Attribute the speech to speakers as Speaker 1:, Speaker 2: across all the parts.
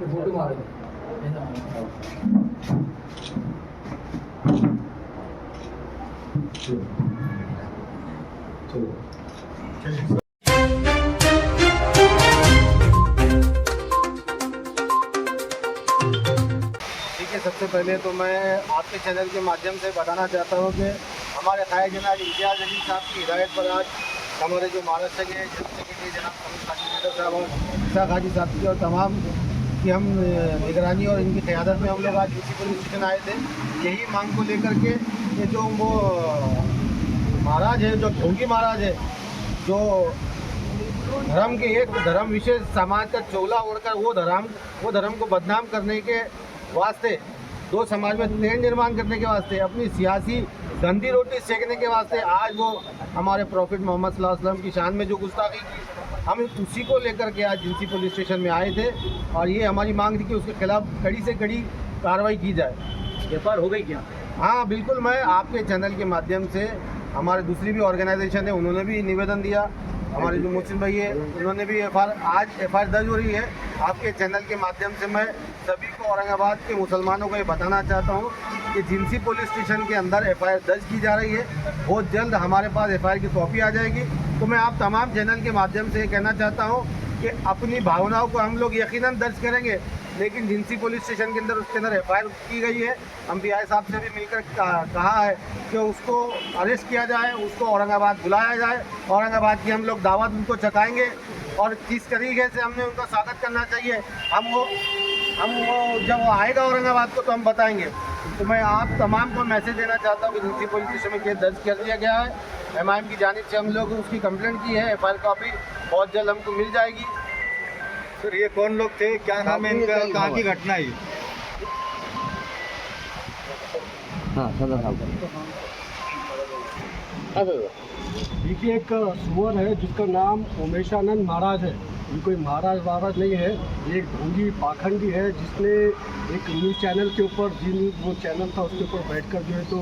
Speaker 1: Photo मारो चलो सबसे पहले तो मैं आपके चैनल के माध्यम से बताना चाहता हूँ कि हमारे कायद जनाब इम्तियाज़ अली साहब की हिदायत पर आज हमारे जो महाराष्ट्र के सेक्रेटरी जनाब साहब और इसाक हाजी साहब की और तमाम की हम निगरानी और इनकी क़यादत में हम लोग आज डीसी पुलिस स्टेशन आए थे। यही मांग को लेकर के ये जो वो महाराज है, जो ढोंगी महाराज है, जो धर्म के एक धर्म विशेष समाज का चोला ओढ़कर वो धर्म को बदनाम करने के वास्ते, दो समाज में तेड़ निर्माण करने के वास्ते, अपनी सियासी गंदी रोटी सेकने के वास्ते आज वो हमारे प्रॉफिट मोहम्मद सल्लल्लाहु अलैहि वसल्लम की शान में जो गुस्ताखी की, हम उसी को लेकर के आज जिंसी पुलिस स्टेशन में आए थे और ये हमारी मांग थी कि उसके खिलाफ कड़ी से कड़ी कार्रवाई की जाए। एफआईआर हो गई क्या? हाँ बिल्कुल, मैं आपके चैनल के माध्यम से, हमारे दूसरी भी ऑर्गेनाइजेशन है उन्होंने भी निवेदन दिया, हमारे जो मुस्लिम भाई है उन्होंने भी एफआईआर दर्ज हो रही है। आपके चैनल के माध्यम से मैं सभी को, औरंगाबाद के मुसलमानों को ये बताना चाहता हूँ कि जिंसी पुलिस स्टेशन के अंदर एफआईआर दर्ज की जा रही है। बहुत जल्द हमारे पास एफआईआर की कॉपी आ जाएगी। तो मैं आप तमाम चैनल के माध्यम से ये कहना चाहता हूँ कि अपनी भावनाओं को हम लोग यकीनन दर्ज करेंगे, लेकिन जिंसी पुलिस स्टेशन के अंदर उसके अंदर एफआईआर की गई है। हम पीआई साहब से भी मिलकर कहा है कि उसको अरेस्ट किया जाए, उसको औरंगाबाद बुलाया जाए, औरंगाबाद की हम लोग दावत उनको चखाएँगे और किस तरीके से हमने उनका स्वागत करना चाहिए हम वो जब वो आएगा औरंगाबाद को तो हम बताएंगे। तो मैं आप तमाम को मैसेज देना चाहता हूँ कि जिंसी पुलिस स्टेशन में केस दर्ज कर दिया गया है। एमआईएम की जानिब से हम लोग उसकी कंप्लेंट की है, एफआईआर कॉपी बहुत जल्द हमको मिल जाएगी।
Speaker 2: सर ये कौन लोग थे, क्या नाम है इनका, कहाँ की घटना है?
Speaker 3: देखिए, एक सुअर है जिसका नाम उमेशानंद महाराज है। ये कोई महाराज नहीं है, एक ढोंगी पाखंडी है जिसने एक न्यूज़ चैनल के ऊपर, जी न्यूज़ वो चैनल था, उसके ऊपर बैठकर जो है तो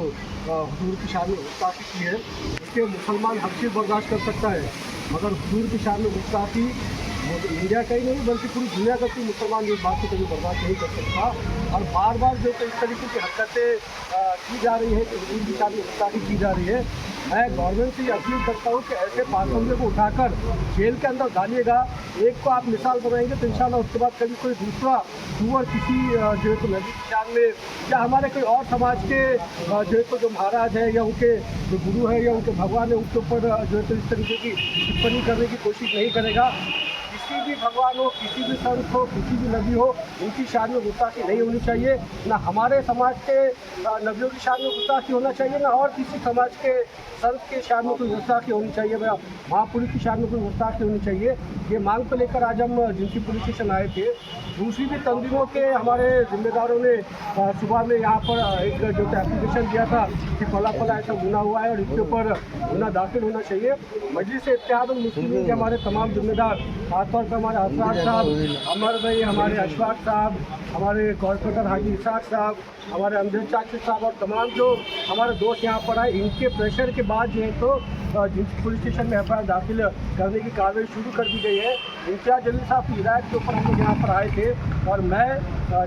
Speaker 3: हुजूर की शान में गुस्ताखी की है। इसके मुसलमान हर चीज़ बर्दाश्त कर सकता है, मगर हुजूर की शान में गुस्ताखी इंडिया का ही नहीं बल्कि पूरी दुनिया का कोई मुसलमान इस बात को कभी बर्दाश्त नहीं कर सकता। और बार बार जो इस तरीके की हरकतें की जा रही है कि हुजूर की शान में गुस्ताखी की जा रही है, मैं गवर्नमेंट से अपील करता हूँ कि ऐसे पाखंडियों को उठाकर जेल के अंदर डालिएगा। एक को आप मिसाल बनाएंगे तो इंशाल्लाह उसके बाद कभी कोई दूसरा सुअर किसी जो है तो नदी की शान में या हमारे कोई और समाज के जो है तो जो महाराज है या उनके जो गुरु है या उनके भगवान है उनके ऊपर जो है तो इस तरीके की टिप्पणी करने की कोशिश नहीं करेगा। किसी भी भगवान हो, किसी भी संत हो, किसी भी नबी हो, उनकी शान में गुस्ताखी नहीं होनी चाहिए। ना हमारे समाज के नबियों की शान में गुस्ताखी होना चाहिए, ना और किसी समाज के संत के शान में कोई गुस्ताखी होनी चाहिए, महापुरुष की शान में कोई गुस्ताखी होनी चाहिए। ये मांग को लेकर आज हम जिंसी पुलिस स्टेशन आए थे। दूसरी भी तंजीमों के हमारे जिम्मेदारों ने सुबह में यहाँ पर एक जो एप्लीकेशन दिया था कि फला ऐसा गुना हुआ है और इसके ऊपर गुना दाखिल होना चाहिए। मजलिस इत्तेहादुल मुस्लिमीन के हमारे तमाम जिम्मेदार, खासतौर पर हमारे असरार साहब, अमर भाई, हमारे अशफाक साहब, हमारे कॉर्पोरेटर हाजी इसाक साहब, हमारे अमजद चाची साहब और तमाम जो हमारे दोस्त यहाँ पर आए, इनके प्रेशर के बाद जो है तो जिंसी पुलिस स्टेशन में एफआईआर दाखिल करने की कार्रवाई शुरू कर दी गई है। इम्तियाज़ अली साहब की हिदायत के ऊपर हम लोग यहाँ पर आए थे और मैं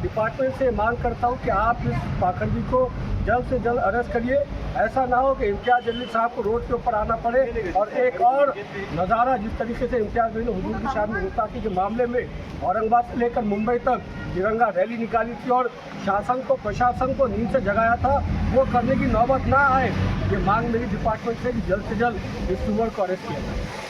Speaker 3: डिपार्टमेंट से मांग करता हूँ कि आप इस पाखंडी को जल्द से जल्द अरेस्ट करिए। ऐसा ना हो कि इम्तियाज़ अली साहब को रोड के ऊपर आना पड़े। और एक और नज़ारा, जिस तरीके से इम्तियाज़ अली ने हुजूर की शान में गुस्ताखी के मामले में औरंगाबाद से लेकर मुंबई तक तिरंगा रैली निकाली थी और शासन को, प्रशासन को नींद से जगाया था, वो करने की नौबत ना आए। ये मांग मेरी डिपार्टमेंट से कि जल्द से जल्द इस सुअर को अरेस्ट किया जाए।